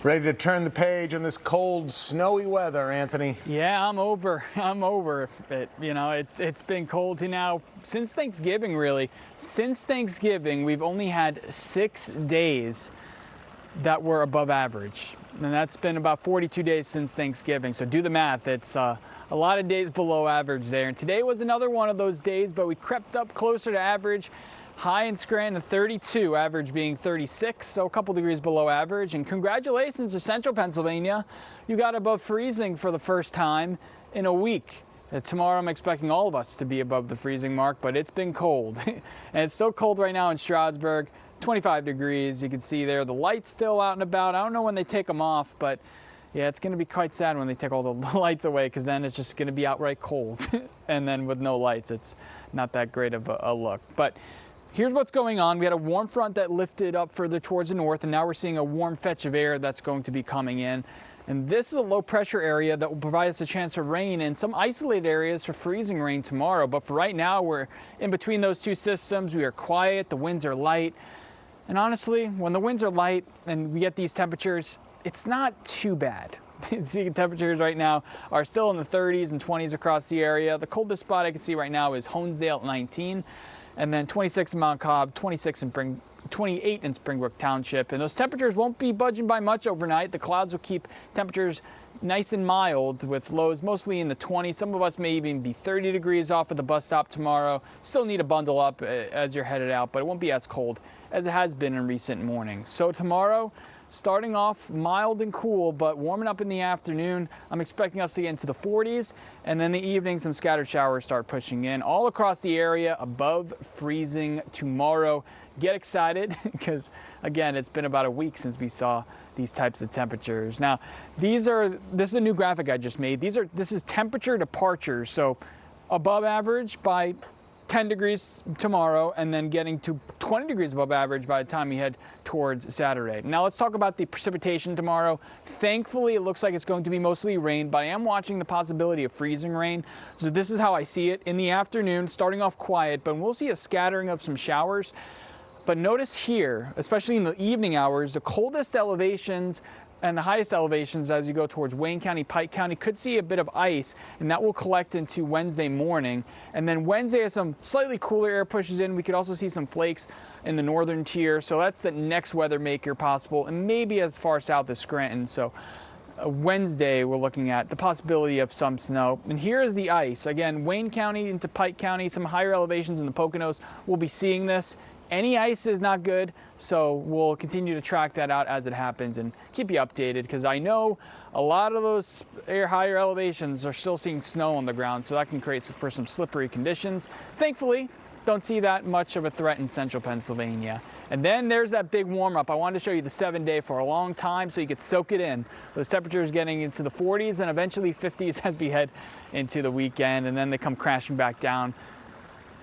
Ready to turn the page on this cold, snowy weather, Anthony? Yeah, I'm over it. You know, it's been cold now since Thanksgiving, really. Since Thanksgiving, we've only had 6 days that were above average. And that's been about 42 days since Thanksgiving. So do the math. It's a lot of days below average there. And today was another one of those days, but we crept up closer to average. High in Scranton, 32, average being 36, so a couple degrees below average. And congratulations to Central Pennsylvania. You got above freezing for the first time in a week. Tomorrow I'm expecting all of us to be above the freezing mark, but it's been cold. And it's still cold right now in Stroudsburg, 25 degrees. You can see there the light's still out and about. I don't know when they take them off, but yeah, it's going to be quite sad when they take all the lights away, because then it's just going to be outright cold. And then with no lights, it's not that great of a look. But here's what's going on. We had a warm front that lifted up further towards the north, and now we're seeing a warm fetch of air that's going to be coming in. And this is a low pressure area that will provide us a chance for rain in some isolated areas for freezing rain tomorrow. But for right now, we're in between those two systems. We are quiet, the winds are light. And honestly, when the winds are light and we get these temperatures, it's not too bad. See, temperatures right now are still in the 30s and 20s across the area. The coldest spot I can see right now is Honesdale at 19. And then 26 in Mount Cobb, 28 in Springbrook Township. And those temperatures won't be budging by much overnight. The clouds will keep temperatures nice and mild with lows mostly in the 20s. Some of us may even be 30 degrees off at the bus stop tomorrow. Still need to bundle up as you're headed out, but it won't be as cold as it has been in recent mornings. So tomorrow, starting off mild and cool, but warming up in the afternoon. I'm expecting us to get into the 40s, and then the evening, some scattered showers start pushing in all across the area, above freezing tomorrow. Get excited, because again, it's been about a week since we saw these types of temperatures. Now, this is a new graphic I just made. This is temperature departures, so above average by 10 degrees tomorrow, and then getting to 20 degrees above average by the time we head towards Saturday. Now let's talk about the precipitation tomorrow. Thankfully, it looks like it's going to be mostly rain, but I am watching the possibility of freezing rain. So this is how I see it in the afternoon, starting off quiet, but we'll see a scattering of some showers. But notice here, especially in the evening hours, the coldest elevations and the highest elevations as you go towards Wayne County, Pike County, could see a bit of ice, and that will collect into Wednesday morning. And then Wednesday, as some slightly cooler air pushes in, we could also see some flakes in the northern tier. So that's the next weather maker possible, and maybe as far south as Scranton. So Wednesday, we're looking at the possibility of some snow. And here is the ice. Again, Wayne County into Pike County, some higher elevations in the Poconos, we'll be seeing this. Any ice is not good, so we'll continue to track that out as it happens and keep you updated, because I know a lot of those higher elevations are still seeing snow on the ground, so that can create for some slippery conditions. Thankfully, don't see that much of a threat in central Pennsylvania. And then there's that big warm up. I wanted to show you the 7-day for a long time so you could soak it in. Those temperatures getting into the 40s and eventually 50s as we head into the weekend, and then they come crashing back down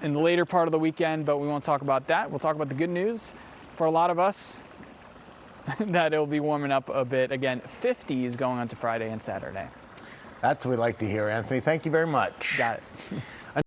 in the later part of the weekend, but we won't talk about that. We'll talk about the good news for a lot of us, that it'll be warming up a bit. Again, 50s going on to Friday and Saturday. That's what we like to hear, Anthony. Thank you very much. Got it.